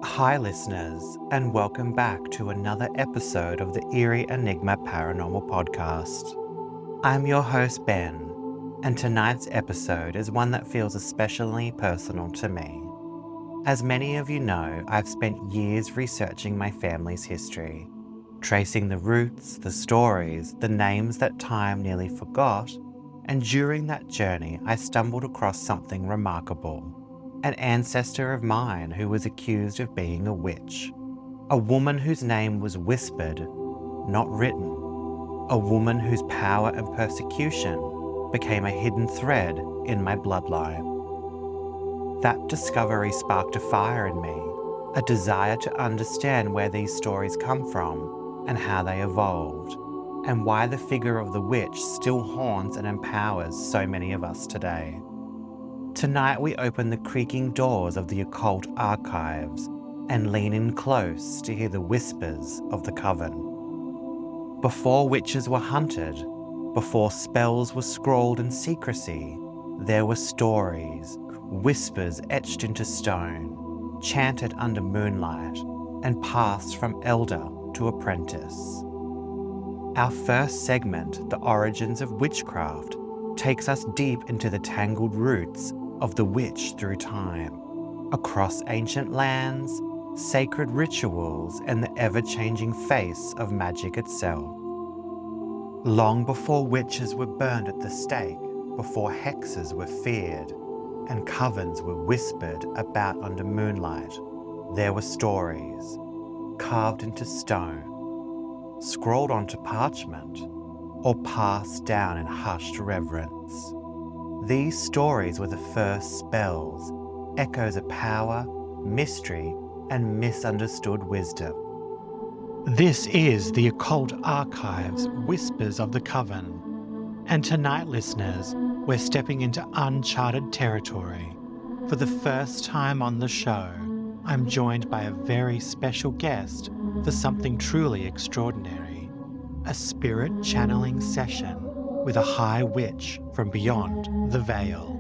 Hi listeners, and welcome back to another episode of the Eerie Enigma Paranormal Podcast. I'm your host Ben, and tonight's episode is one that feels especially personal to me. As many of you know, I've spent years researching my family's history, tracing the roots, the stories, the names that time nearly forgot, and during that journey I stumbled across something remarkable. An ancestor of mine who was accused of being a witch. A woman whose name was whispered, not written. A woman whose power and persecution became a hidden thread in my bloodline. That discovery sparked a fire in me, a desire to understand where these stories come from and how they evolved, and why the figure of the witch still haunts and empowers so many of us today. Tonight we open the creaking doors of the occult archives and lean in close to hear the whispers of the Coven. Before witches were hunted, before spells were scrawled in secrecy, there were stories, whispers etched into stone, chanted under moonlight, and passed from elder to apprentice. Our first segment, The Origins of Witchcraft, takes us deep into the tangled roots of the witch through time, across ancient lands, sacred rituals, and the ever-changing face of magic itself. Long before witches were burned at the stake, before hexes were feared, and covens were whispered about under moonlight, there were stories, carved into stone, scrawled onto parchment, or passed down in hushed reverence. These stories were the first spells, echoes of power, mystery, and misunderstood wisdom. This is the Occult Archives Whispers of the Coven. And tonight, listeners, we're stepping into uncharted territory. For the first time on the show, I'm joined by a very special guest for something truly extraordinary. A spirit channeling session with a high witch from beyond the veil.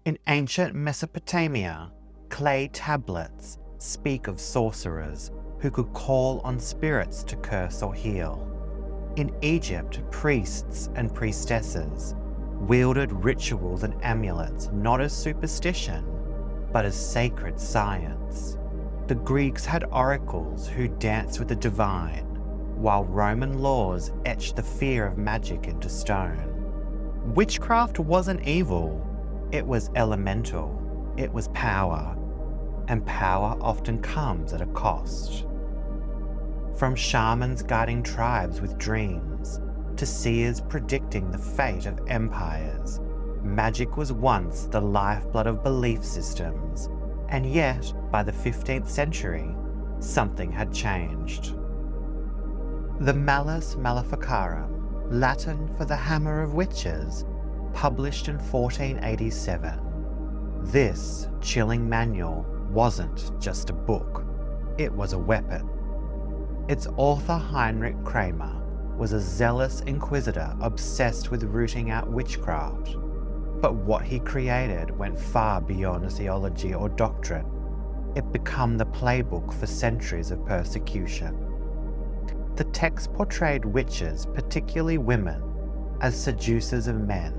In ancient Mesopotamia, clay tablets speak of sorcerers who could call on spirits to curse or heal. In Egypt, priests and priestesses wielded rituals and amulets not as superstition, but as sacred science. The Greeks had oracles who danced with the divine, while Roman laws etched the fear of magic into stone. Witchcraft wasn't evil, it was elemental, it was power, and power often comes at a cost. From shamans guiding tribes with dreams, to seers predicting the fate of empires, magic was once the lifeblood of belief systems, and yet, by the 15th century, something had changed. The Malleus Maleficarum, Latin for the Hammer of Witches, published in 1487. This chilling manual wasn't just a book, it was a weapon. Its author Heinrich Kramer was a zealous inquisitor obsessed with rooting out witchcraft. But what he created went far beyond theology or doctrine. It became the playbook for centuries of persecution. The text portrayed witches, particularly women, as seducers of men,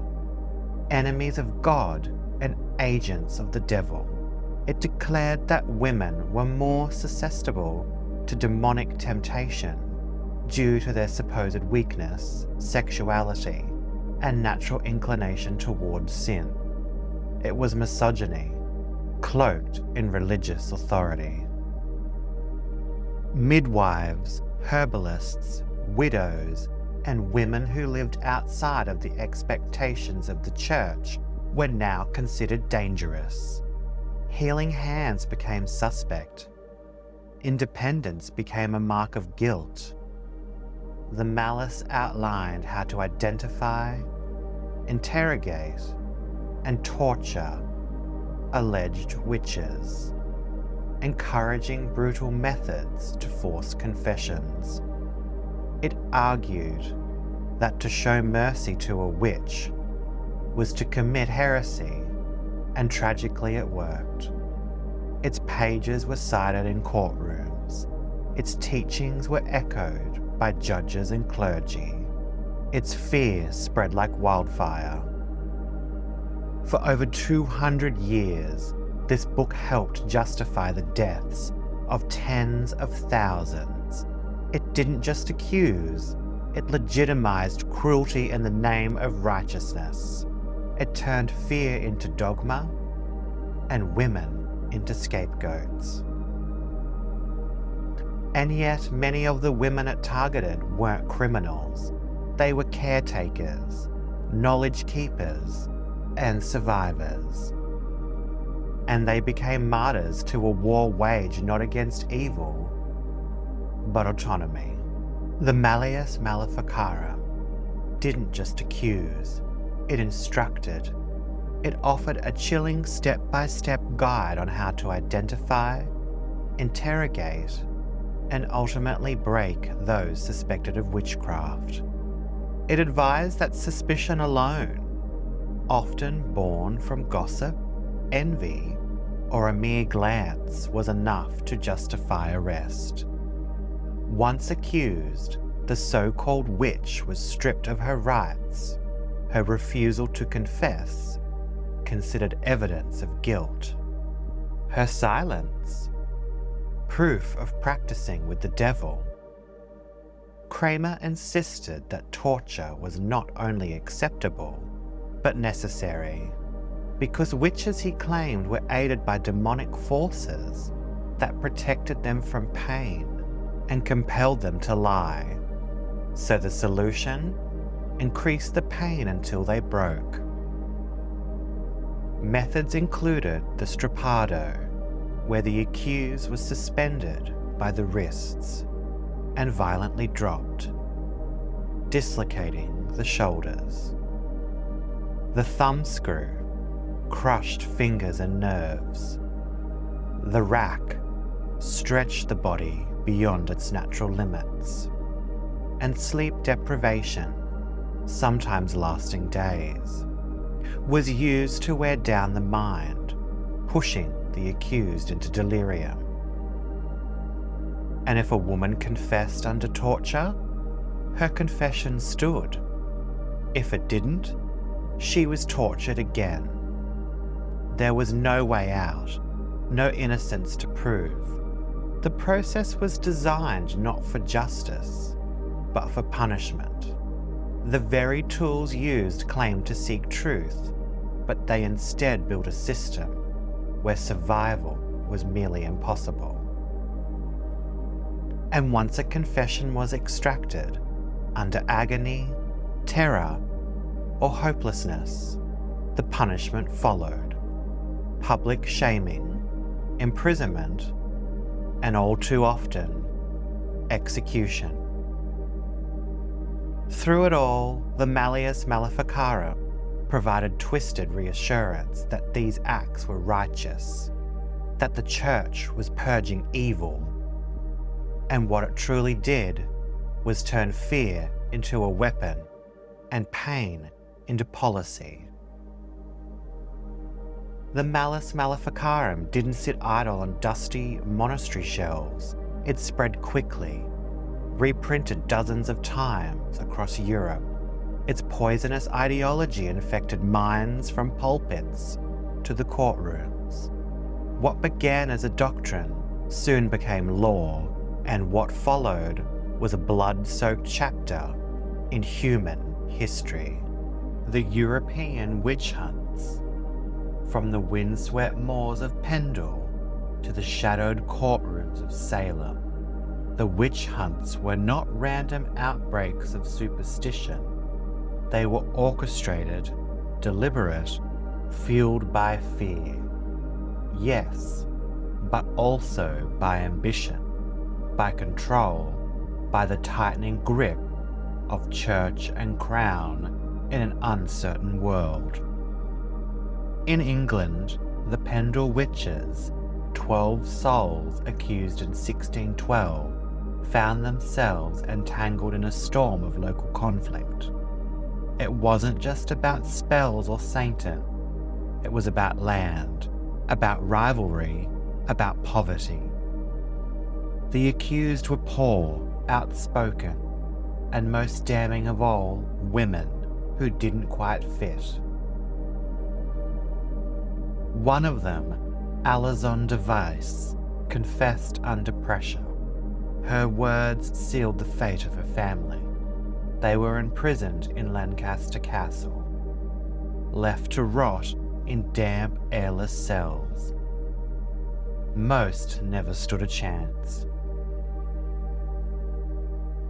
enemies of God and agents of the devil. It declared that women were more susceptible to demonic temptation due to their supposed weakness, sexuality, and natural inclination towards sin. It was misogyny, cloaked in religious authority. Midwives, herbalists, widows, and women who lived outside of the expectations of the church were now considered dangerous. Healing hands became suspect. Independence became a mark of guilt. The malice outlined how to identify, interrogate, and torture alleged witches. encouraging brutal methods to force confessions. It argued that to show mercy to a witch was to commit heresy, and tragically it worked. Its pages were cited in courtrooms. Its teachings were echoed by judges and clergy. Its fear spread like wildfire. For over 200 years, this book helped justify the deaths of tens of thousands. It didn't just accuse, it legitimized cruelty in the name of righteousness. It turned fear into dogma and women into scapegoats. And yet, many of the women it targeted weren't criminals. They were caretakers, knowledge keepers, and survivors. And they became martyrs to a war waged not against evil, but autonomy. The Malleus Maleficarum didn't just accuse, it instructed. It offered a chilling step-by-step guide on how to identify, interrogate, and ultimately break those suspected of witchcraft. It advised that suspicion alone, often born from gossip, envy, or a mere glance, was enough to justify arrest. Once accused, the so-called witch was stripped of her rights, her refusal to confess considered evidence of guilt, her silence proof of practicing with the devil. Kramer insisted that torture was not only acceptable, but necessary, because witches, he claimed, were aided by demonic forces that protected them from pain and compelled them to lie. So the solution? Increase the pain until they broke. Methods included the strappado, where the accused was suspended by the wrists and violently dropped, dislocating the shoulders. The thumbscrew crushed fingers and nerves. The rack stretched the body beyond its natural limits. And sleep deprivation, sometimes lasting days, was used to wear down the mind, pushing the accused into delirium. And if a woman confessed under torture, her confession stood. If it didn't, she was tortured again. There was no way out, no innocence to prove. The process was designed not for justice, but for punishment. The very tools used claimed to seek truth, but they instead built a system where survival was merely impossible. And once a confession was extracted, under agony, terror, or hopelessness, the punishment followed. Public shaming, imprisonment, and all too often, execution. Through it all, the Malleus Maleficarum provided twisted reassurance that these acts were righteous, that the church was purging evil, and what it truly did was turn fear into a weapon and pain into policy. The Malleus Maleficarum didn't sit idle on dusty monastery shelves. It spread quickly, reprinted dozens of times across Europe. Its poisonous ideology infected minds from pulpits to the courtrooms. What began as a doctrine soon became law, and what followed was a blood-soaked chapter in human history. The European witch hunts, from the windswept moors of Pendle to the shadowed courtrooms of Salem. The witch hunts were not random outbreaks of superstition. They were orchestrated, deliberate, fueled by fear. Yes, but also by ambition, by control, by the tightening grip of church and crown in an uncertain world. In England, the Pendle witches 12 souls accused in 1612 found themselves entangled in a storm of local conflict. It wasn't just about spells or Satan. It was about land, about rivalry, about poverty. The accused were poor, outspoken, and most damning of all, women who didn't quite fit. One of them, Alison Device, confessed under pressure. Her words sealed the fate of her family. They were imprisoned in Lancaster Castle, left to rot in damp, airless cells. Most never stood a chance.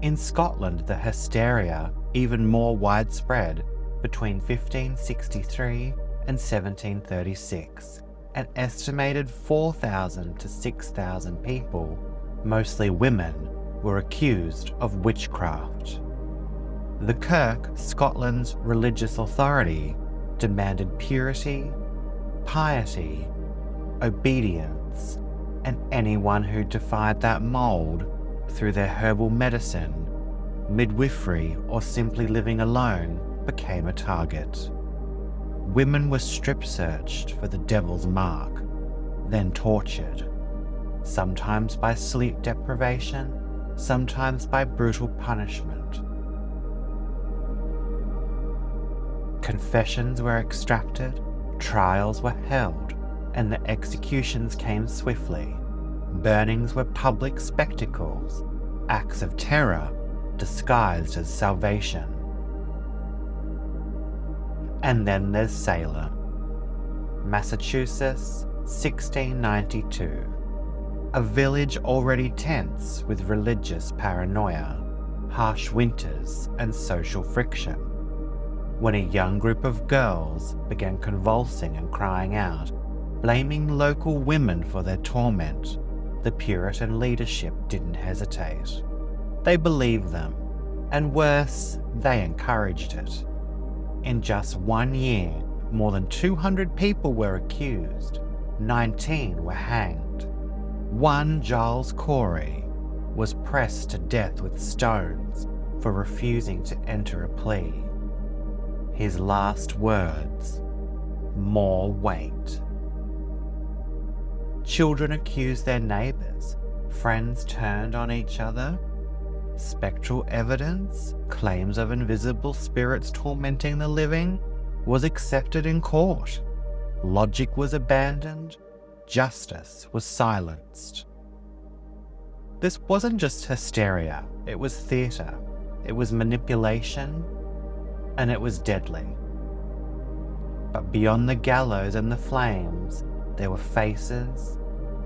In Scotland, the hysteria, even more widespread, between 1563 and 1736, an estimated 4,000 to 6,000 people, mostly women, were accused of witchcraft. The Kirk, Scotland's religious authority, demanded purity, piety, obedience, and anyone who defied that mould through their herbal medicine, midwifery, or simply living alone became a target. Women were strip-searched for the devil's mark, then tortured, sometimes by sleep deprivation, sometimes by brutal punishment. Confessions were extracted, trials were held, and the executions came swiftly. Burnings were public spectacles, acts of terror disguised as salvation. And then there's Salem, Massachusetts, 1692. A village already tense with religious paranoia, harsh winters, and social friction, when a young group of girls began convulsing and crying out, blaming local women for their torment. The Puritan leadership didn't hesitate. They believed them, and worse, they encouraged it. In just 1 year, more than 200 people were accused, 19 were hanged. One, Giles Corey, was pressed to death with stones for refusing to enter a plea. His last words, "More weight." Children accused their neighbours, friends turned on each other. Spectral evidence, claims of invisible spirits tormenting the living, was accepted in court. Logic was abandoned, justice was silenced. This wasn't just hysteria, it was theatre, it was manipulation, and it was deadly. But beyond the gallows and the flames, there were faces,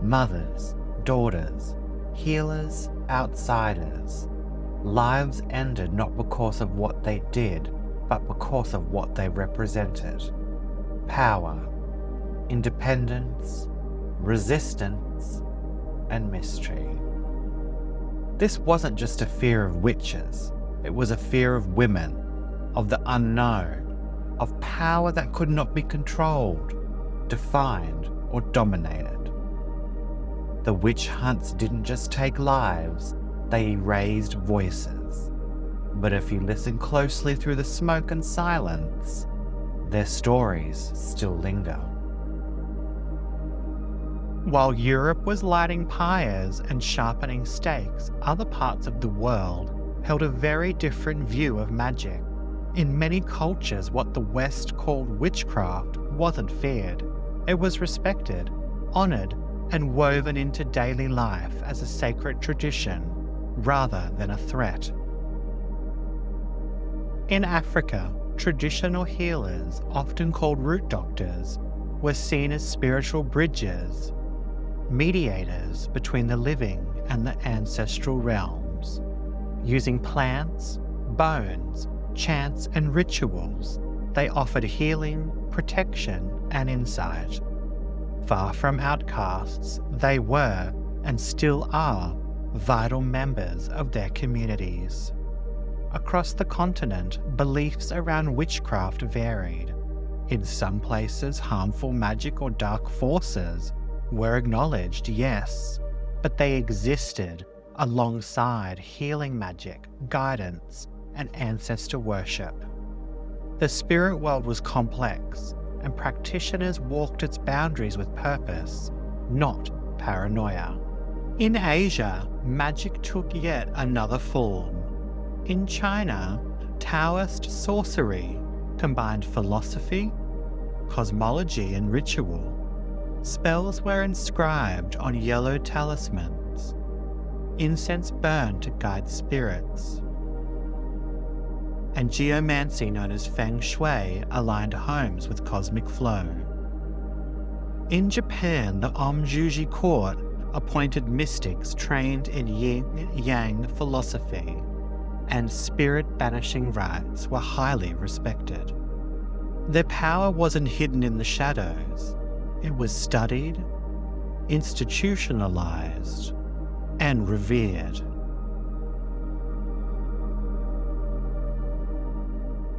mothers, daughters, healers, outsiders. Lives ended not because of what they did, but because of what they represented. Power, independence, resistance, and mystery. This wasn't just a fear of witches, it was a fear of women, of the unknown, of power that could not be controlled, defined, or dominated. The witch hunts didn't just take lives, they erased voices. But if you listen closely through the smoke and silence, their stories still linger. While Europe was lighting pyres and sharpening stakes, other parts of the world held a very different view of magic. In many cultures, what the West called witchcraft wasn't feared. It was respected, honoured, and woven into daily life as a sacred tradition, rather than a threat. In Africa, traditional healers, often called root doctors, were seen as spiritual bridges, mediators between the living and the ancestral realms. Using plants, bones, chants, and rituals, they offered healing, protection, and insight. Far from outcasts, they were, and still are, vital members of their communities. Across the continent, beliefs around witchcraft varied. In some places, harmful magic or dark forces were acknowledged, yes, but they existed alongside healing magic, guidance, and ancestor worship. The spirit world was complex, and practitioners walked its boundaries with purpose, not paranoia. In Asia, magic took yet another form. In China, Taoist sorcery combined philosophy, cosmology, and ritual. Spells were inscribed on yellow talismans. Incense burned to guide spirits. And geomancy, known as feng shui, aligned homes with cosmic flow. In Japan, the Omjuji court appointed mystics trained in yin-yang philosophy, and spirit-banishing rites were highly respected. Their power wasn't hidden in the shadows. It was studied, institutionalized, and revered.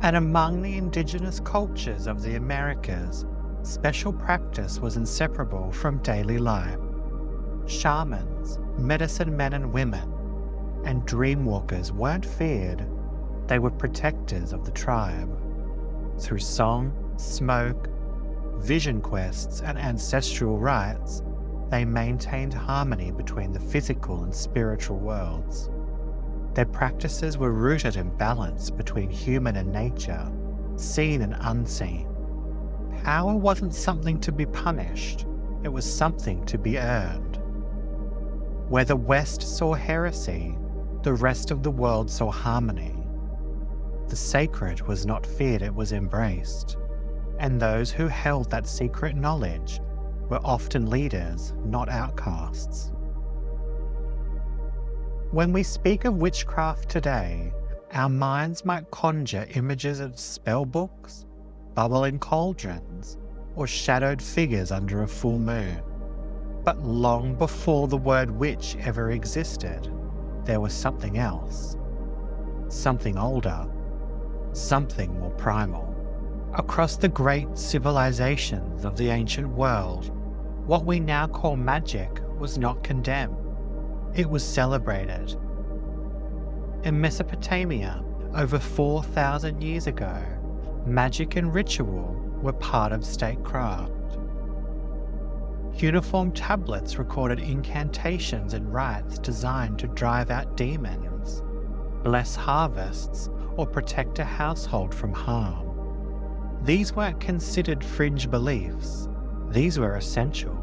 And among the indigenous cultures of the Americas, special practice was inseparable from daily life. Shamans, medicine men and women, and dreamwalkers weren't feared, they were protectors of the tribe. Through song, smoke, vision quests, and ancestral rites, they maintained harmony between the physical and spiritual worlds. Their practices were rooted in balance between human and nature, seen and unseen. Power wasn't something to be punished, it was something to be earned. Where the West saw heresy, the rest of the world saw harmony. The sacred was not feared, it was embraced. And those who held that secret knowledge were often leaders, not outcasts. When we speak of witchcraft today, our minds might conjure images of spell books, bubbling cauldrons, or shadowed figures under a full moon. But long before the word witch ever existed, there was something else. Something older. Something more primal. Across the great civilizations of the ancient world, what we now call magic was not condemned. It was celebrated. In Mesopotamia, over 4,000 years ago, magic and ritual were part of statecraft. Cuneiform tablets recorded incantations and rites designed to drive out demons, bless harvests, or protect a household from harm. These weren't considered fringe beliefs. These were essential,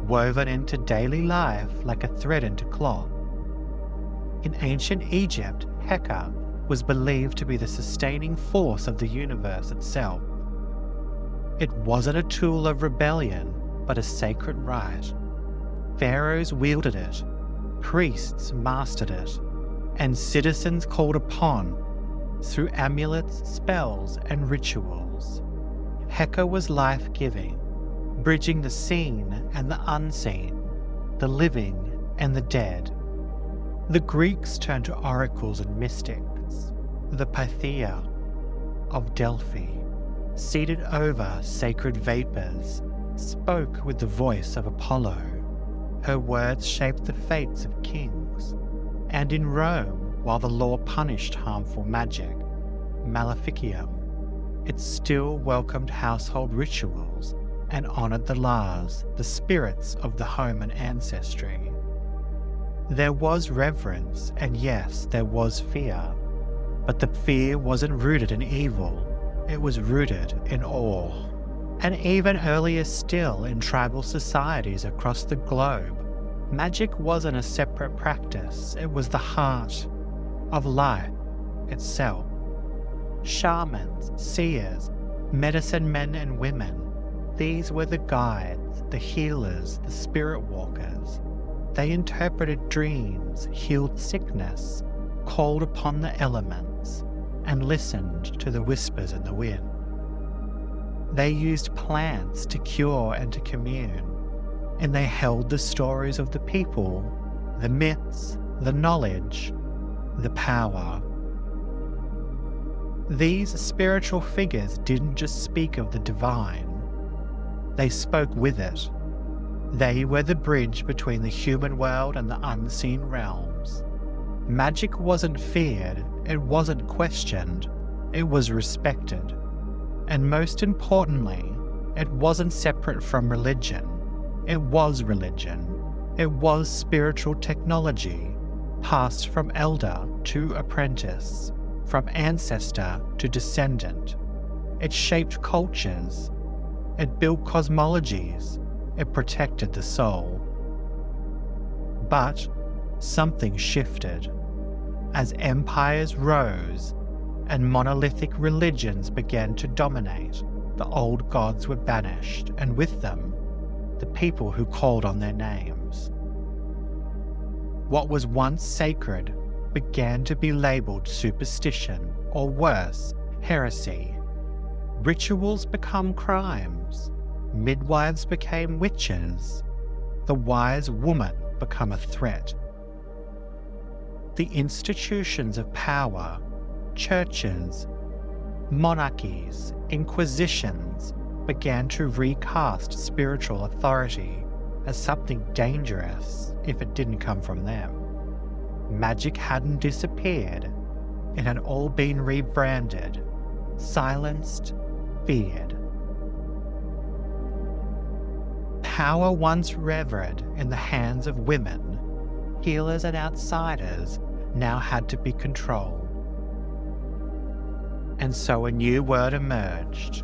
woven into daily life like a thread into cloth. In ancient Egypt, Heka was believed to be the sustaining force of the universe itself. It wasn't a tool of rebellion, but a sacred rite. Pharaohs wielded it, priests mastered it, and citizens called upon through amulets, spells, and rituals. Heka was life-giving, bridging the seen and the unseen, the living and the dead. The Greeks turned to oracles and mystics. The Pythia of Delphi, seated over sacred vapors, spoke with the voice of Apollo. Her words shaped the fates of kings. And in Rome, while the law punished harmful magic, Maleficarum, it still welcomed household rituals and honoured the laws, the spirits of the home and ancestry. There was reverence, and yes, there was fear, but the fear wasn't rooted in evil, it was rooted in awe. And even earlier still, in tribal societies across the globe, magic wasn't a separate practice, it was the heart of life itself. Shamans, seers, medicine men and women, these were the guides, the healers, the spirit walkers. They interpreted dreams, healed sickness, called upon the elements, and listened to the whispers in the wind. They used plants to cure and to commune, and they held the stories of the people, the myths, the knowledge, the power. These spiritual figures didn't just speak of the divine, they spoke with it. They were the bridge between the human world and the unseen realms. Magic wasn't feared, it wasn't questioned, it was respected. And most importantly, it wasn't separate from religion. It was religion. It was spiritual technology, passed from elder to apprentice, from ancestor to descendant. It shaped cultures. It built cosmologies. It protected the soul. But something shifted. As empires rose and monolithic religions began to dominate, the old gods were banished, and with them, the people who called on their names. What was once sacred began to be labelled superstition, or worse, heresy. Rituals become crimes. Midwives became witches. The wise woman became a threat. The institutions of power, churches, monarchies, inquisitions began to recast spiritual authority as something dangerous if it didn't come from them. Magic hadn't disappeared. It had all been rebranded, silenced, feared. Power once revered in the hands of women, healers and outsiders now had to be controlled. And so a new word emerged,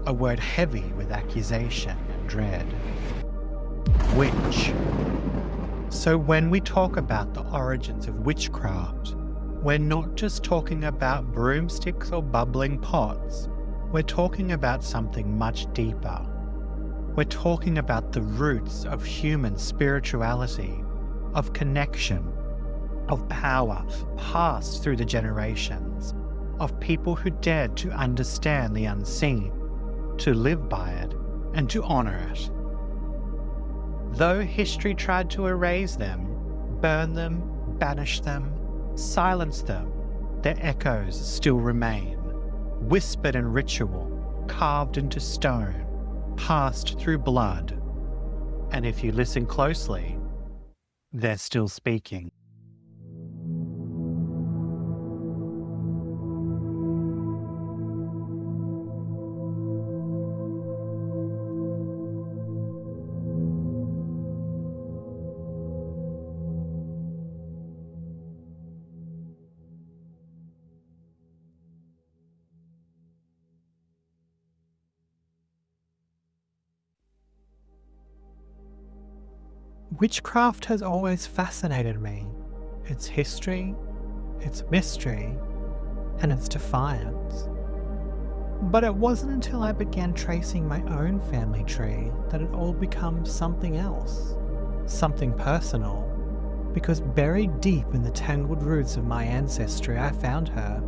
a word heavy with accusation and dread. Witch. So when we talk about the origins of witchcraft, we're not just talking about broomsticks or bubbling pots. We're talking about something much deeper. We're talking about the roots of human spirituality, of connection, of power passed through the generations, of people who dared to understand the unseen, to live by it, and to honour it. Though history tried to erase them, burn them, banish them, silence them, their echoes still remain, whispered in ritual, carved into stone, passed through blood. And if you listen closely, they're still speaking. Witchcraft has always fascinated me. Its history, its mystery, and its defiance. But it wasn't until I began tracing my own family tree that it all becomes something else, something personal, because buried deep in the tangled roots of my ancestry I found her.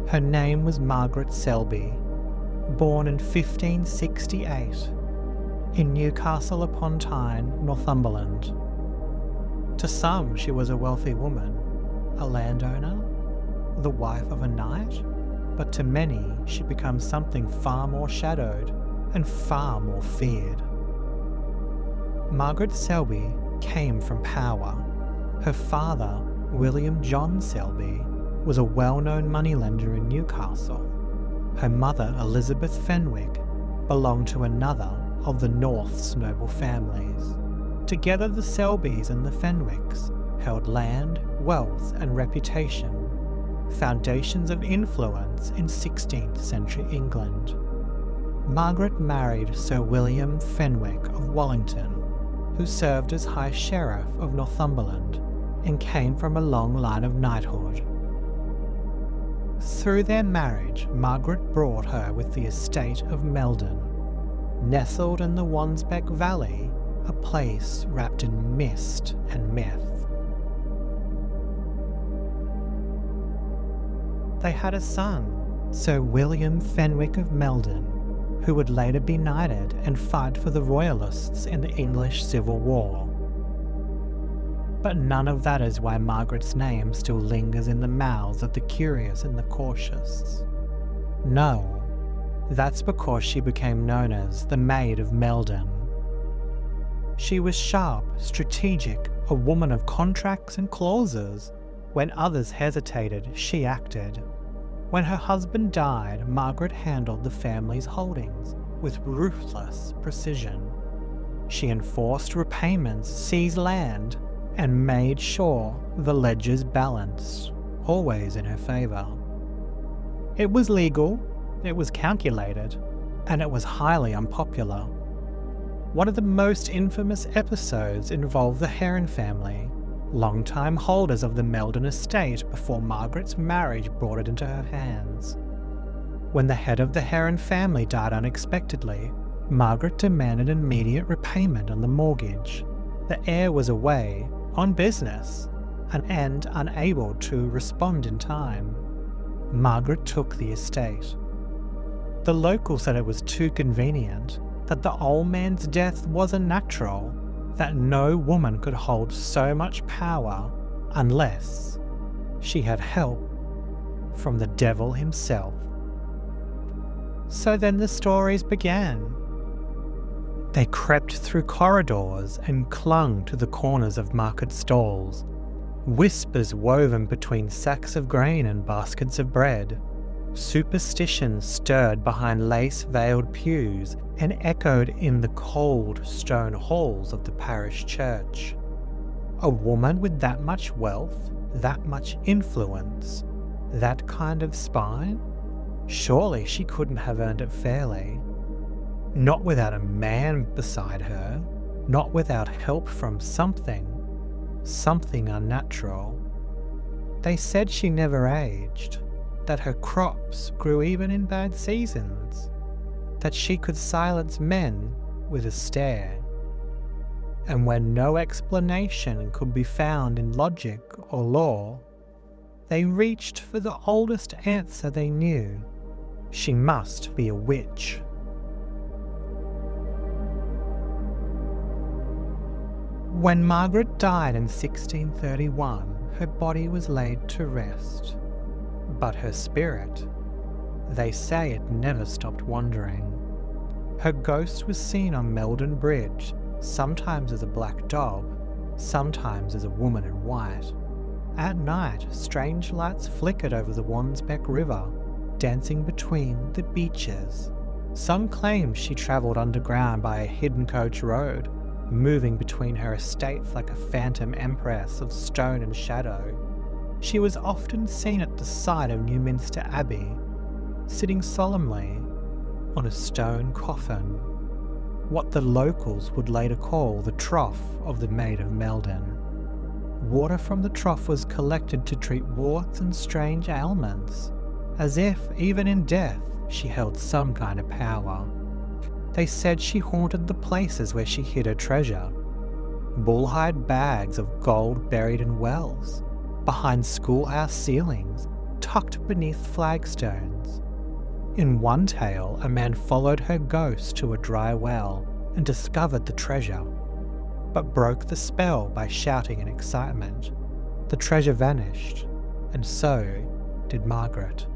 Her name was Margaret Selby, born in 1568. In Newcastle upon Tyne, Northumberland. To some, she was a wealthy woman, a landowner, the wife of a knight, but to many, she becomes something far more shadowed and far more feared. Margaret Selby came from power. Her father, William John Selby, was a well-known moneylender in Newcastle. Her mother, Elizabeth Fenwick, belonged to another of the North's noble families. Together the Selbys and the Fenwicks held land, wealth and reputation, foundations of influence in 16th century England. Margaret married Sir William Fenwick of Wallington, who served as High Sheriff of Northumberland and came from a long line of knighthood. Through their marriage, Margaret brought her with the estate of Meldon, nestled in the Wansbeck Valley, a place wrapped in mist and myth. They had a son, Sir William Fenwick of Meldon, who would later be knighted and fight for the Royalists in the English Civil War. But none of that is why Margaret's name still lingers in the mouths of the curious and the cautious. No. That's because she became known as the Maid of Meldon. She was sharp, strategic, a woman of contracts and clauses. When others hesitated, she acted. When her husband died, Margaret handled the family's holdings with ruthless precision. She enforced repayments, seized land, and made sure the ledgers balanced, always in her favour. It was legal, it was calculated, and it was highly unpopular. One of the most infamous episodes involved the Heron family, long-time holders of the Meldon estate before Margaret's marriage brought it into her hands. When the head of the Heron family died unexpectedly, Margaret demanded immediate repayment on the mortgage. The heir was away, on business, and unable to respond in time. Margaret took the estate. The locals said it was too convenient, that the old man's death was unnatural, that no woman could hold so much power unless she had help from the devil himself. So then the stories began. They crept through corridors and clung to the corners of market stalls, whispers woven between sacks of grain and baskets of bread. Superstitions stirred behind lace-veiled pews and echoed in the cold stone halls of the parish church. A woman with that much wealth, that much influence, that kind of spine? Surely she couldn't have earned it fairly. Not without a man beside her, not without help from something unnatural. They said she never aged, that her crops grew even in bad seasons, that she could silence men with a stare. And when no explanation could be found in logic or law, they reached for the oldest answer they knew. She must be a witch. When Margaret died in 1631, her body was laid to rest. But her spirit, they say it never stopped wandering. Her ghost was seen on Meldon Bridge, sometimes as a black dog, sometimes as a woman in white. At night, strange lights flickered over the Wansbeck River, dancing between the beaches. Some claim she travelled underground by a hidden coach road, moving between her estates like a phantom empress of stone and shadow. She was often seen at the side of Newminster Abbey, sitting solemnly on a stone coffin, what the locals would later call the trough of the Maid of Meldon. Water from the trough was collected to treat warts and strange ailments, as if, even in death, she held some kind of power. They said she haunted the places where she hid her treasure. Bullhide bags of gold buried in wells, behind schoolhouse ceilings, tucked beneath flagstones. In one tale, a man followed her ghost to a dry well and discovered the treasure, but broke the spell by shouting in excitement. The treasure vanished, and so did Margaret.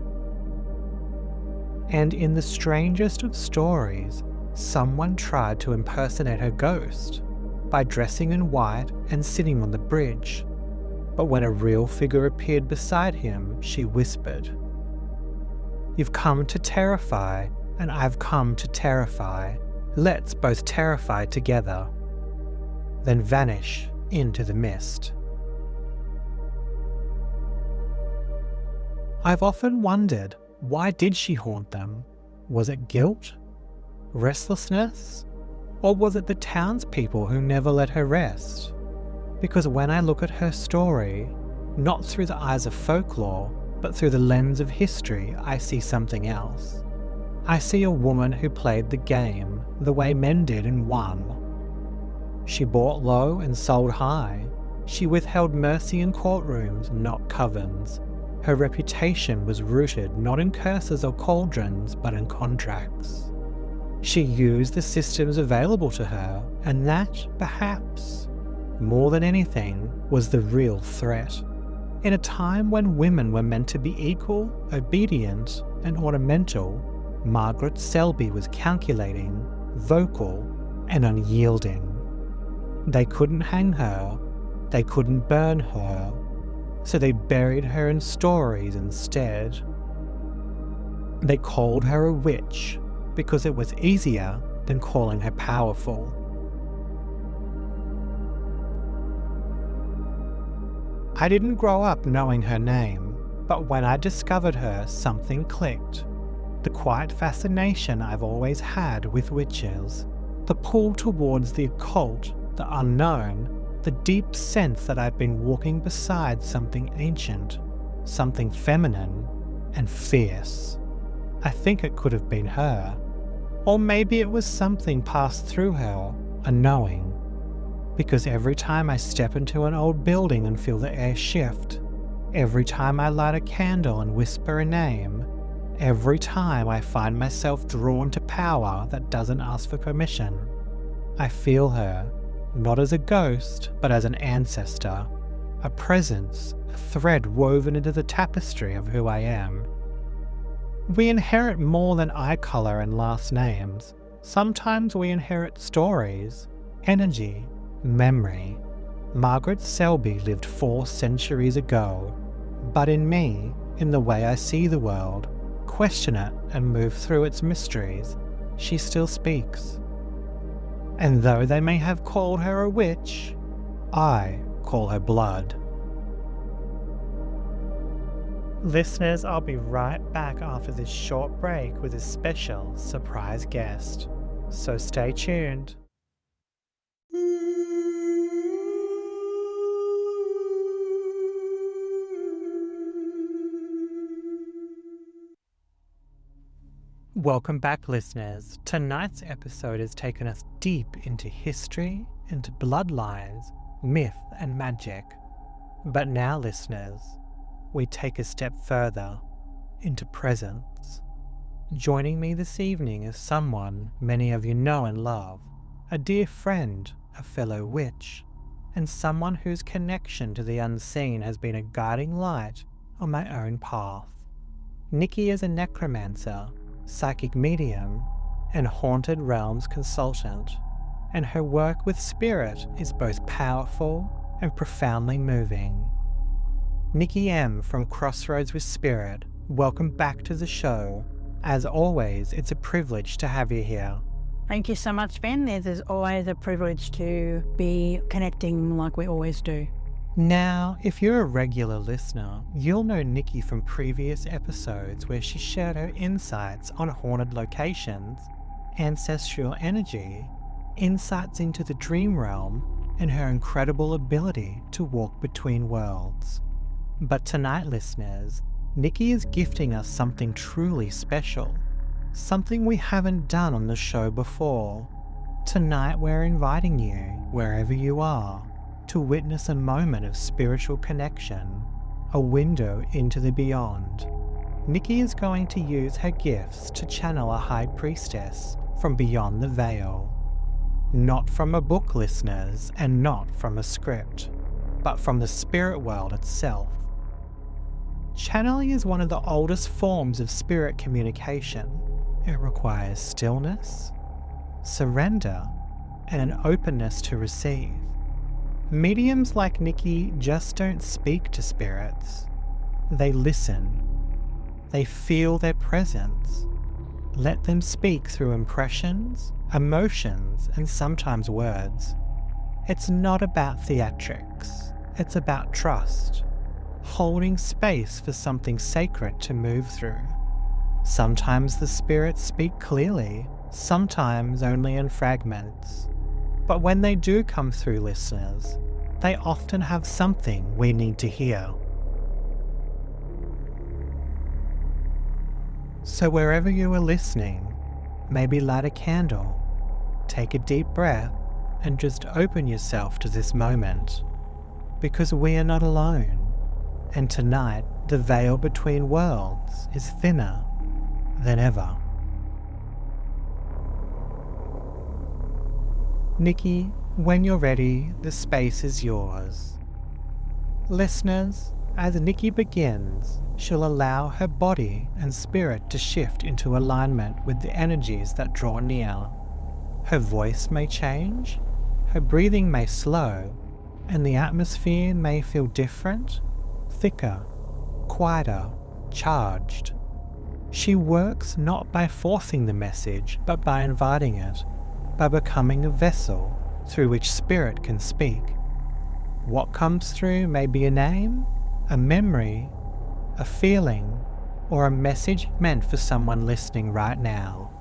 And in the strangest of stories, someone tried to impersonate her ghost by dressing in white and sitting on the bridge. But when a real figure appeared beside him, she whispered, "You've come to terrify, and I've come to terrify. Let's both terrify together," then vanish into the mist. I've often wondered, why did she haunt them? Was it guilt? Restlessness? Or was it the townspeople who never let her rest? Because when I look at her story, not through the eyes of folklore, but through the lens of history, I see something else. I see a woman who played the game the way men did and won. She bought low and sold high. She withheld mercy in courtrooms, not covens. Her reputation was rooted not in curses or cauldrons, but in contracts. She used the systems available to her, and that, perhaps, more than anything, was the real threat. In a time when women were meant to be equal, obedient, and ornamental, Margaret Selby was calculating, vocal, and unyielding. They couldn't hang her, they couldn't burn her, so they buried her in stories instead. They called her a witch because it was easier than calling her powerful. I didn't grow up knowing her name, but when I discovered her, something clicked. The quiet fascination I've always had with witches, the pull towards the occult, the unknown, the deep sense that I've been walking beside something ancient, something feminine and fierce. I think it could have been her. Or maybe it was something passed through her, a knowing. Because every time I step into an old building and feel the air shift, every time I light a candle and whisper a name, every time I find myself drawn to power that doesn't ask for permission, I feel her, not as a ghost, but as an ancestor, a presence, a thread woven into the tapestry of who I am. We inherit more than eye colour and last names. Sometimes we inherit stories, energy, memory. Margaret Selby lived 4 centuries ago, but in me, in the way I see the world, question it and move through its mysteries, she still speaks. And though they may have called her a witch, I call her blood. Listeners, I'll be right back after this short break with a special surprise guest, so stay tuned. Welcome back, listeners. Tonight's episode has taken us deep into history, into bloodlines, myth and magic. But now, listeners, we take a step further into presence. Joining me this evening is someone many of you know and love, a dear friend, a fellow witch, and someone whose connection to the unseen has been a guiding light on my own path. Nicky is a necromancer, psychic medium, and haunted realms consultant, and her work with spirit is both powerful and profoundly moving. Nicky M from Crossroads with Spirit, welcome back to the show. As always, it's a privilege to have you here. Thank you so much, Ben. It is always a privilege to be connecting like we always do. Now, if you're a regular listener, you'll know Nicky from previous episodes where she shared her insights on haunted locations, ancestral energy, insights into the dream realm, and her incredible ability to walk between worlds. But tonight, listeners, Nicky is gifting us something truly special, something we haven't done on the show before. Tonight we're inviting you, wherever you are, to witness a moment of spiritual connection, a window into the beyond. Nicky is going to use her gifts to channel a high priestess from beyond the veil. Not from a book, listeners, and not from a script, but from the spirit world itself. Channeling is one of the oldest forms of spirit communication. It requires stillness, surrender, and an openness to receive. Mediums like Nicky just don't speak to spirits. They listen. They feel their presence. Let them speak through impressions, emotions, and sometimes words. It's not about theatrics. It's about trust. Holding space for something sacred to move through. Sometimes the spirits speak clearly, sometimes only in fragments. But when they do come through, listeners, they often have something we need to hear. So wherever you are listening, maybe light a candle, take a deep breath, and just open yourself to this moment. Because we are not alone. And tonight, the veil between worlds is thinner than ever. Nicky, when you're ready, the space is yours. Listeners, as Nicky begins, she'll allow her body and spirit to shift into alignment with the energies that draw near. Her voice may change, Her breathing may slow, and the atmosphere may feel different, thicker, quieter, charged. She works not by forcing the message, but by inviting it, by becoming a vessel through which spirit can speak. What comes through may be a name, a memory, a feeling, or a message meant for someone listening right now.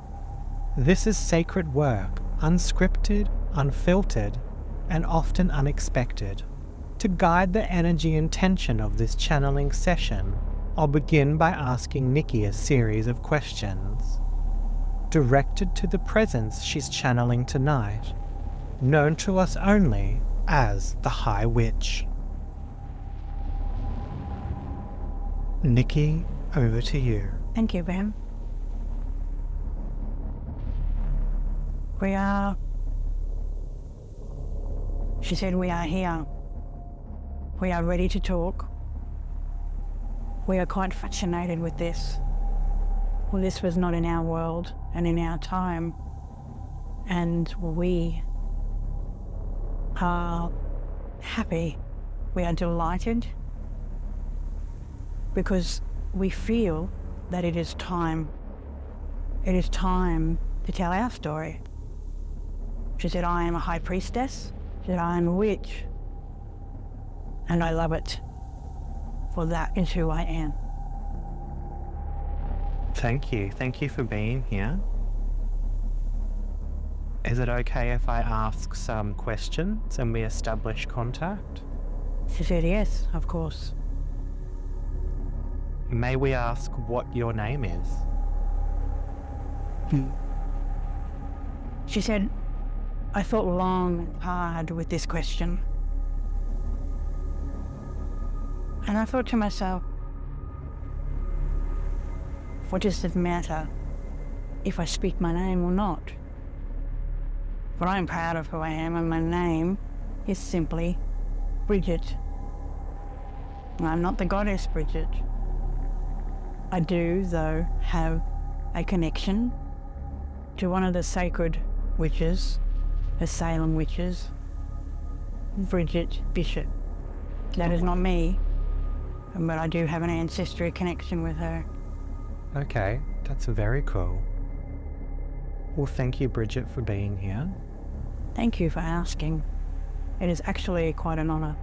This is sacred work, unscripted, unfiltered, and often unexpected. To guide the energy and tension of this channeling session, I'll begin by asking Nicky a series of questions, directed to the presence she's channeling tonight, known to us only as the High Witch. Nicky, over to you. Thank you, Ben. She said, we are here. We are ready to talk. We are quite fascinated with this. Well, this was not in our world and in our time. And we are happy. We are delighted because we feel that it is time. It is time to tell our story. She said, I am a high priestess. She said, I am a witch. And I love it, for that is who I am. Thank you. Thank you for being here. Is it okay if I ask some questions and we establish contact? She said, yes, of course. May we ask what your name is? She said, I thought long and hard with this question. And I thought to myself, what does it matter if I speak my name or not? For I'm proud of who I am, and my name is simply Bridget. I'm not the goddess Bridget. I do, though, have a connection to one of the sacred witches, the Salem witches, Bridget Bishop. That is not me, but I do have an ancestry connection with her. Okay, that's very cool. Well, thank you, Bridget, for being here. Thank you for asking. It is actually quite an honour.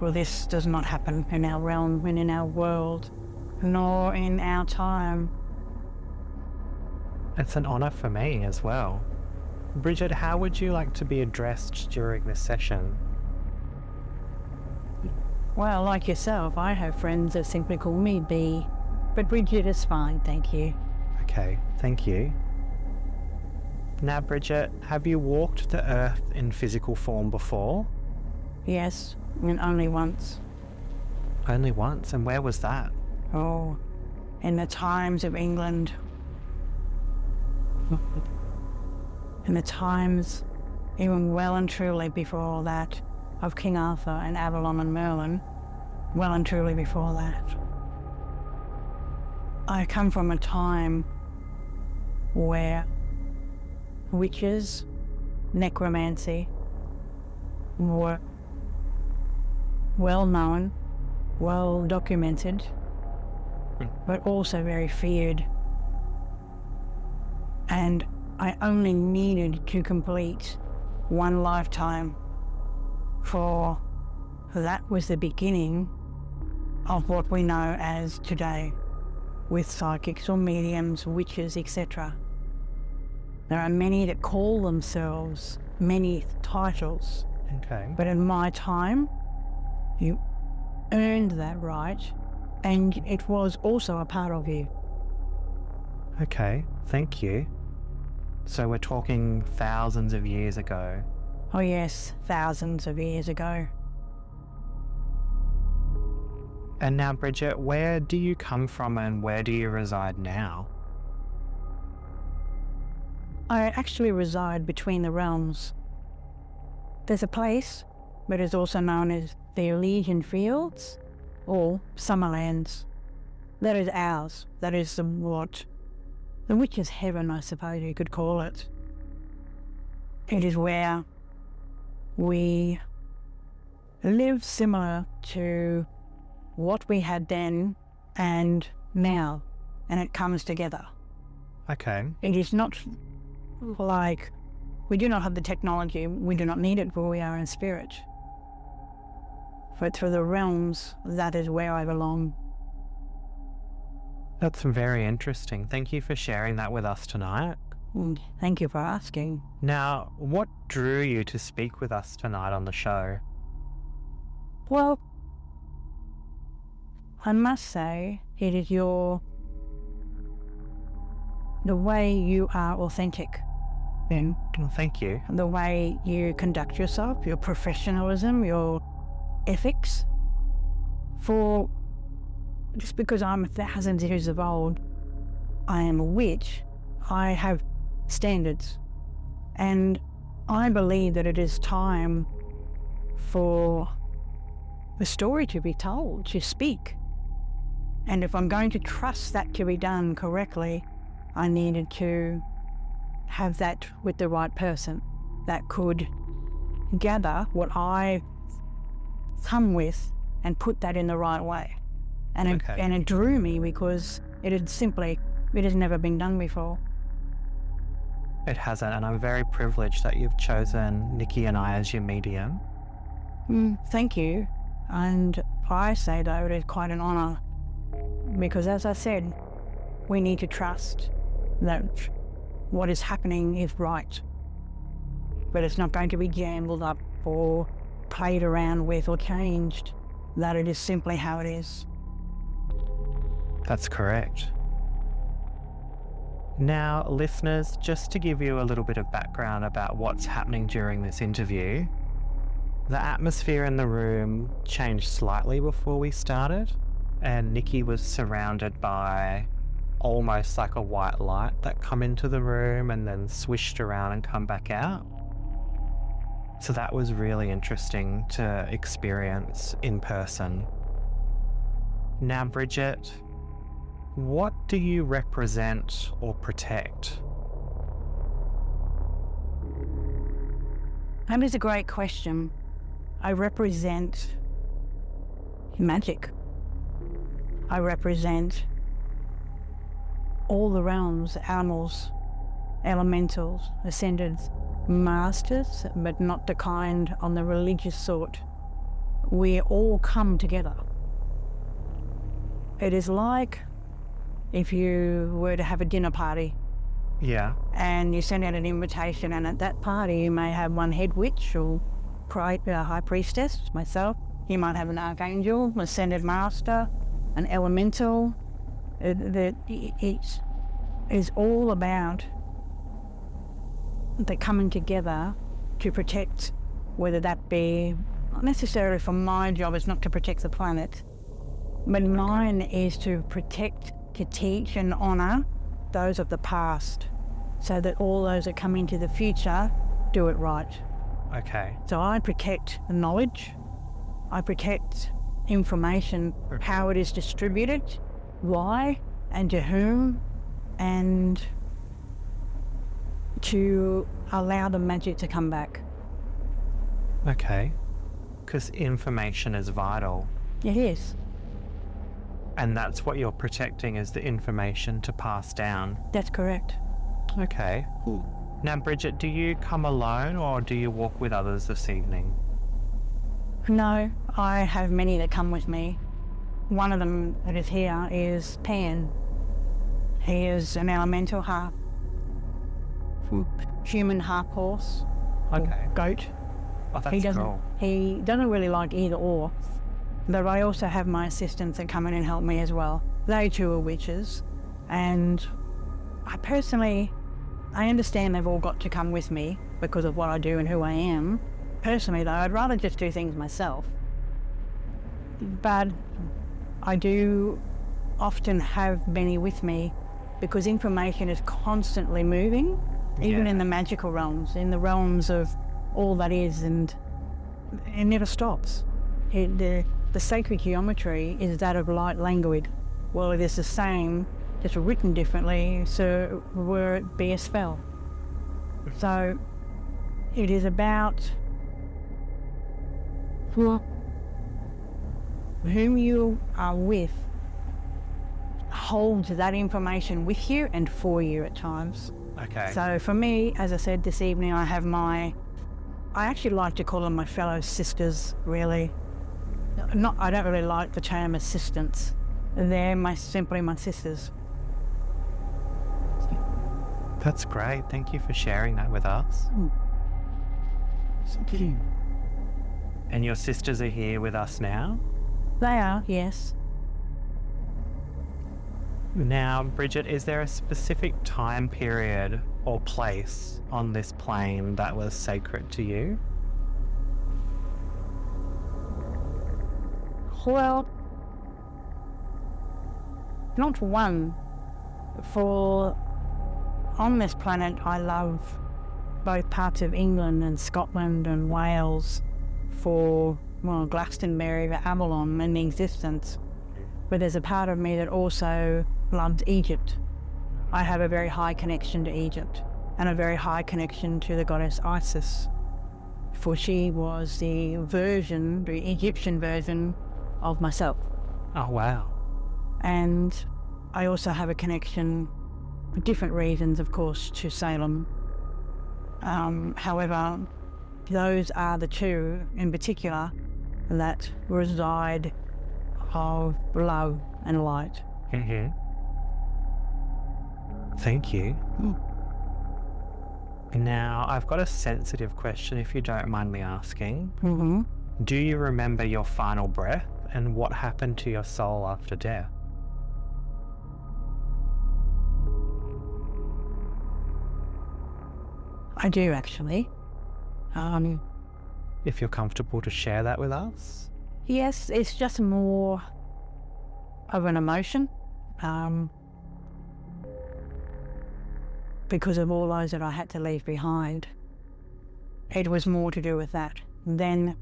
Well, this does not happen in our realm and in our world, nor in our time. It's an honour for me as well. Bridget, how would you like to be addressed during this session? Well, like yourself, I have friends that simply call me B, but Bridget is fine, thank you. Okay, thank you. Now, Bridget, have you walked the earth in physical form before? Yes, and only once. Only once? And where was that? Oh, in the times of England. In the times, even well and truly before all that, of King Arthur and Avalon and Merlin, well and truly before that. I come from a time where witches, necromancy were well known, well documented, but also very feared. And I only needed to complete one lifetime, for that was the beginning of what we know as today, with psychics or mediums, witches, etc. There are many that call themselves many titles. Okay. But in my time, you earned that right, and it was also a part of you. Okay, thank you. So we're talking thousands of years ago. Oh yes, thousands of years ago. And now, Bridget, where do you come from and where do you reside now? I actually reside between the realms. There's a place, but it's also known as the Elysian Fields, or Summerlands. That is ours. That is the witch's heaven, I suppose you could call it. It is where we live similar to what we had then and now, and it comes together. Okay. It is not like we do not have the technology, we do not need it, for we are in spirit. But through the realms, that is where I belong. That's very interesting. Thank you for sharing that with us tonight. Thank you for asking. Now, what drew you to speak with us tonight on the show? Well, I must say it is the way you are authentic, Ben. Well, thank you. The way you conduct yourself, your professionalism, your ethics. For just because I'm 1,000 years of old, I am a witch, I have standards. And I believe that it is time for the story to be told, to speak. And if I'm going to trust that to be done correctly, I needed to have that with the right person that could gather what I come with and put that in the right way. And it drew me because it has never been done before. It hasn't, and I'm very privileged that you've chosen Nicky and I as your medium. Thank you. And I say, though, it is quite an honour because, as I said, we need to trust that what is happening is right. But it's not going to be jambled up or played around with or changed, that it is simply how it is. That's correct. Now, listeners, just to give you a little bit of background about what's happening during this interview, the atmosphere in the room changed slightly before we started, and Nicky was surrounded by almost like a white light that come into the room and then swished around and come back out. So that was really interesting to experience in person. Now, Bridget, what do you represent or protect? That is a great question. I represent magic. I represent all the realms, animals, elementals, ascended masters, but not the kind on the religious sort. We all come together. It is like if you were to have a dinner party. Yeah. And you send out an invitation, and at that party you may have one head witch or high priestess, myself. You might have an archangel, ascended master, an elemental. It is all about the coming together to protect, whether that be, not necessarily for my job, it's not to protect the planet, but mine is to protect, to teach and honour those of the past, so that all those that come into the future do it right. Okay. So I protect the knowledge, I protect information, how it is distributed, why and to whom, and to allow the magic to come back. Okay. Because information is vital. It is. And that's what you're protecting, is the information to pass down. That's correct. Okay. Now, Bridget, do you come alone or do you walk with others this evening? No, I have many that come with me. One of them that is here is Pan. He is an elemental half human, half horse. Okay. Goat. Oh, that's cool. He doesn't really like either or. But I also have my assistants that come in and help me as well. They too are witches. And I understand they've all got to come with me because of what I do and who I am. Personally, though, I'd rather just do things myself. But I do often have many with me because information is constantly moving, even in the magical realms, in the realms of all that is, and it never stops. The sacred geometry is that of light languid. Well, it is the same, just written differently, so were it be a spell. So it is about whom you are with holds that information with you and for you at times. Okay. So for me, as I said this evening, I have I actually like to call them my fellow sisters, really. I don't really like the term assistants. They're simply my sisters. That's great. Thank you for sharing that with us. Thank you. And your sisters are here with us now? They are, yes. Now, Bridget, is there a specific time period or place on this plane that was sacred to you? Well, not one. On this planet, I love both parts of England and Scotland and Wales for, Glastonbury, for Avalon and existence. But there's a part of me that also loves Egypt. I have a very high connection to Egypt and a very high connection to the goddess Isis, for she was the Egyptian version of myself. Oh, wow. And I also have a connection, for different reasons, of course, to Salem. However, those are the two in particular that reside of love and light. Mm-hmm. Thank you. Now, I've got a sensitive question, if you don't mind me asking. Mm-hmm. Do you remember your final breath and what happened to your soul after death? I do, actually. If you're comfortable to share that with us? Yes, it's just more of an emotion. Because of all those that I had to leave behind. It was more to do with that. Then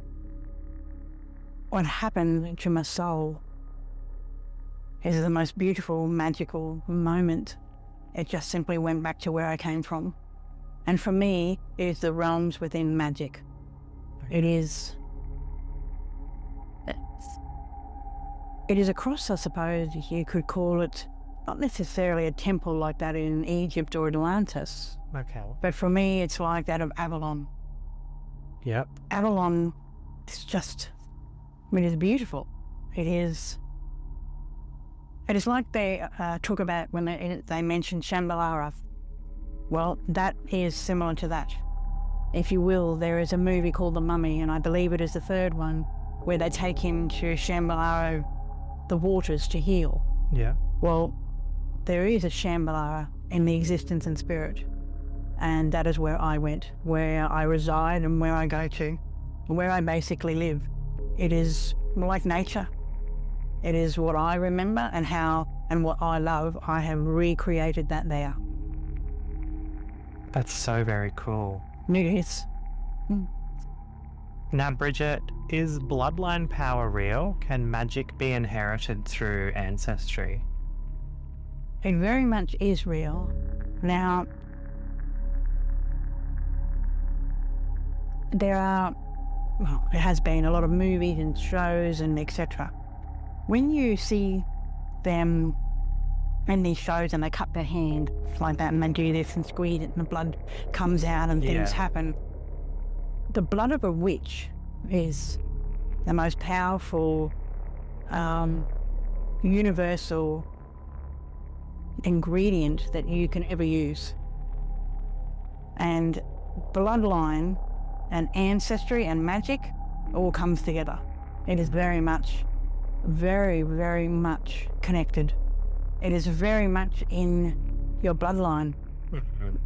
what happened to my soul is the most beautiful, magical moment. It just simply went back to where I came from. And for me, it is the realms within magic. It is across, I suppose you could call it, not necessarily a temple like that in Egypt or Atlantis. Okay. But for me, it's like that of Avalon. Yep. Avalon is it is beautiful. It is like they talk about when they mention Shambhala. Well, that is similar to that. If you will, there is a movie called The Mummy, and I believe it is the third one, where they take him to Shambhala, the waters, to heal. Yeah. Well, there is a Shambhala in the existence and spirit, and that is where I went, where I reside and where I go to, where I basically live. It is like nature. It is what I remember and what I love. I have recreated that there. That's so very cool. It is. Now, Bridget, is bloodline power real? Can magic be inherited through ancestry? It very much is real. Now, there has been a lot of movies and shows and etc. When you see them in these shows and they cut their hand like that and they do this and squeeze it and the blood comes out and things happen, the blood of a witch is the most powerful, universal ingredient that you can ever use. And bloodline and ancestry and magic all comes together. It is very much, very, very much connected. It is very much in your bloodline.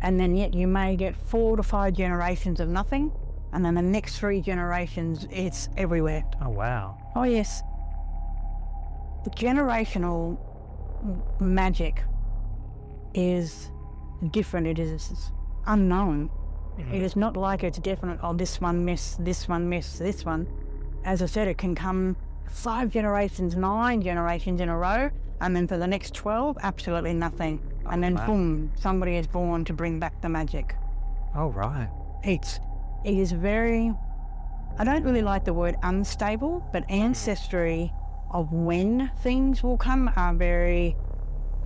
And then yet you may get 4 to 5 generations of nothing, and then the next 3 generations, it's everywhere. Oh, wow. Oh, yes. The generational magic is different. It is unknown. It is not like it's definite, this one missed, this one missed, this one. As I said, it can come 5 generations, 9 generations in a row, and then for the next 12, absolutely nothing. And then boom, somebody is born to bring back the magic. Oh, right. It is very I don't really like the word unstable, but ancestry of when things will come are very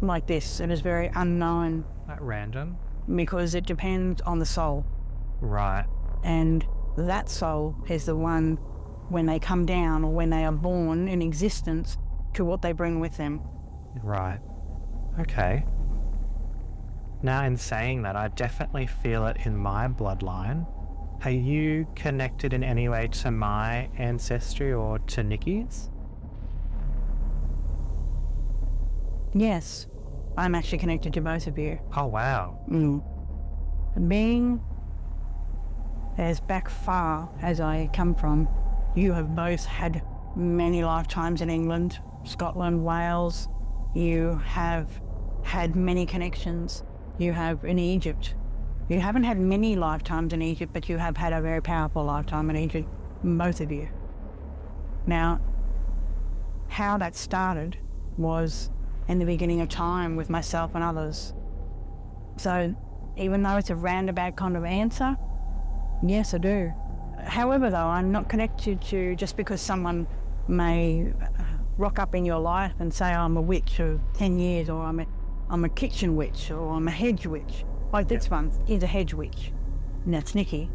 like this. It is very unknown. Like random? Because it depends on the soul. Right. And that soul is the one when they come down or when they are born in existence to what they bring with them. Right. Okay. Now, in saying that, I definitely feel it in my bloodline. Are you connected in any way to my ancestry or to Nicky's? Yes, I'm actually connected to both of you. Oh, wow. Being as back far as I come from, you have both had many lifetimes in England, Scotland, Wales. You have had many connections. You have in Egypt. You haven't had many lifetimes in Egypt, but you have had a very powerful lifetime in Egypt, both of you. Now, how that started was in the beginning of time with myself and others. So even though it's a roundabout kind of answer, yes, I do. However, though, I'm not connected to just because someone may rock up in your life and say, oh, I'm a witch for 10 years, or I'm a kitchen witch, or I'm a hedge witch. Like this one is a hedge witch, and that's Nicky.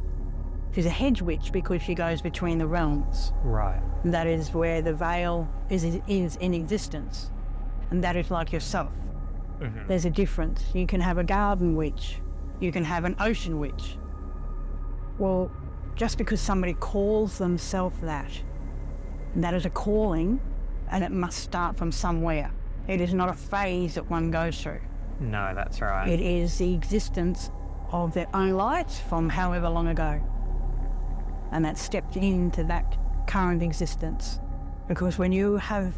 She's a hedge witch because she goes between the realms. Right. That is where the veil is in existence, and that is like yourself. Mm-hmm. There's a difference. You can have a garden witch, you can have an ocean witch. Well, just because somebody calls themselves that is a calling, and it must start from somewhere. It is not a phase that one goes through. No, that's right. It is the existence of their own light from however long ago. And that stepped into that current existence. Because when you are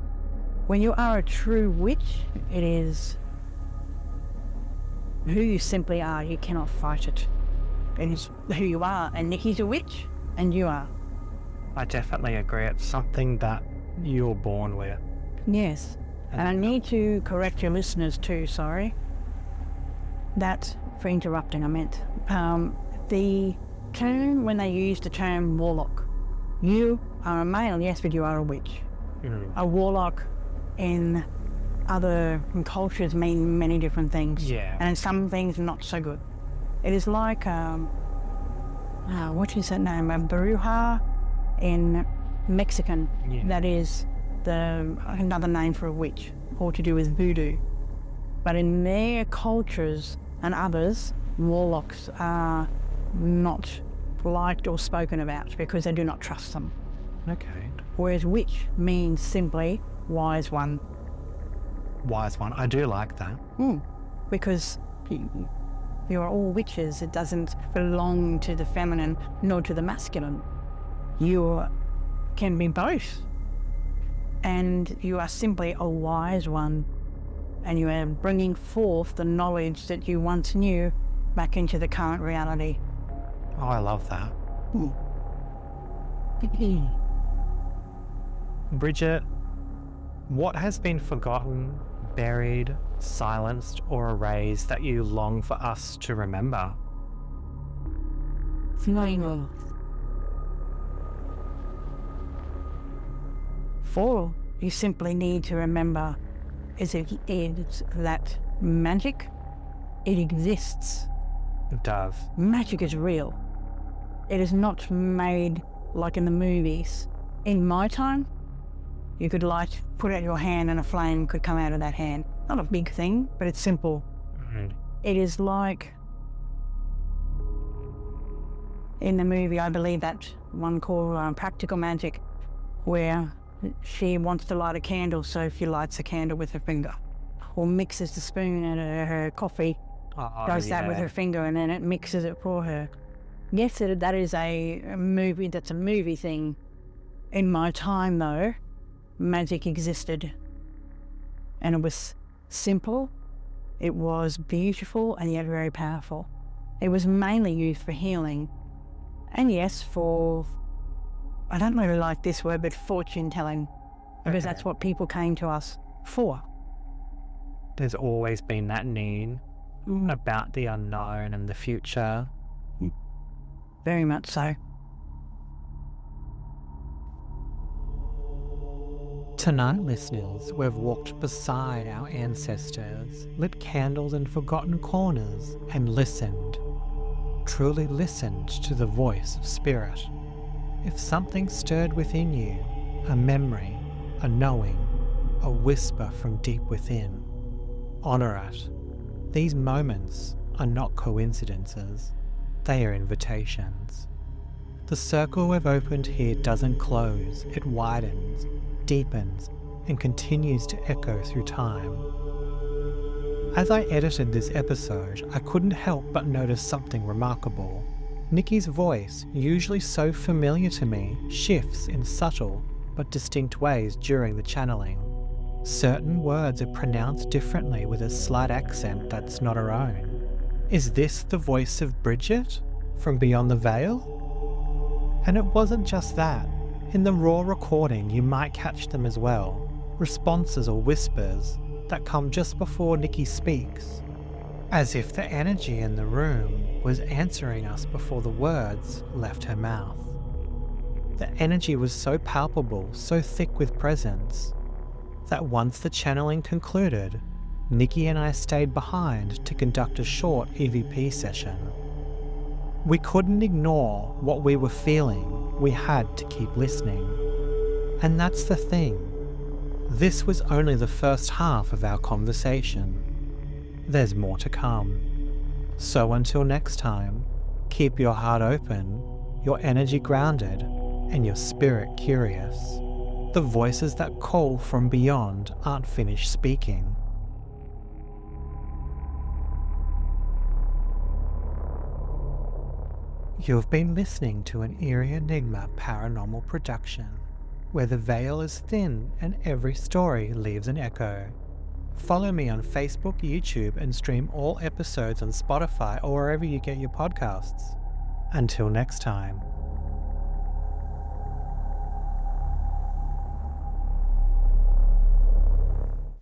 a true witch, it is who you simply are. You cannot fight it. It is who you are. And Nicky's a witch, and you are. I definitely agree. It's something that you're born with. Yes. And I need to correct your listeners too, sorry. That's for interrupting, I meant. The term, when they use the term warlock, you are a male, yes, but you are a witch. Mm. A warlock in other cultures mean many different things. Yeah. And some things not so good. It is like, what is that name? A Bruja in Mexican. Yeah. That is another name for a witch, all to do with voodoo. But in their cultures and others, warlocks are not liked or spoken about because they do not trust them. Okay. Whereas witch means simply wise one. Wise one. I do like that. Because you are all witches. It doesn't belong to the feminine nor to the masculine. You can be both. And you are simply a wise one, and you are bringing forth the knowledge that you once knew back into the current reality. Oh, I love that. Bridget, what has been forgotten, buried, silenced, or erased that you long for us to remember? All you simply need to remember is that magic, it exists. It does. Magic is real. It is not made like in the movies. In my time, you could put out your hand and a flame could come out of that hand. Not a big thing, but it's simple. Mm. It is like in the movie, I believe that one called Practical Magic, where she wants to light a candle, so she lights a candle with her finger, or mixes the spoon and her coffee, does that with her finger, and then it mixes it for her. Yes, that is a movie, that's a movie thing. In my time, though, magic existed, and it was simple, it was beautiful, and yet very powerful. It was mainly used for healing, and yes, for, I don't really like this word, but fortune telling, because that's what people came to us for. There's always been that need about the unknown and the future. Very much so. Tonight, listeners, we've walked beside our ancestors, lit candles in forgotten corners, and listened. Truly listened to the voice of spirit. If something stirred within you, a memory, a knowing, a whisper from deep within, honour it. These moments are not coincidences, they are invitations. The circle we've opened here doesn't close, it widens, deepens, and continues to echo through time. As I edited this episode, I couldn't help but notice something remarkable. Nicky's voice, usually so familiar to me, shifts in subtle but distinct ways during the channeling. Certain words are pronounced differently with a slight accent that's not her own. Is this the voice of Bridget from beyond the veil? And it wasn't just that. In the raw recording you might catch them as well, responses or whispers that come just before Nicky speaks, as if the energy in the room was answering us before the words left her mouth. The energy was so palpable, so thick with presence, that once the channeling concluded, Nicky and I stayed behind to conduct a short EVP session. We couldn't ignore what we were feeling, we had to keep listening. And that's the thing. This was only the first half of our conversation. There's more to come. So until next time, keep your heart open, your energy grounded, and your spirit curious. The voices that call from beyond aren't finished speaking. You've been listening to an Eerie Enigma paranormal production, where the veil is thin and every story leaves an echo. Follow me on Facebook, YouTube, and stream all episodes on Spotify or wherever you get your podcasts. Until next time.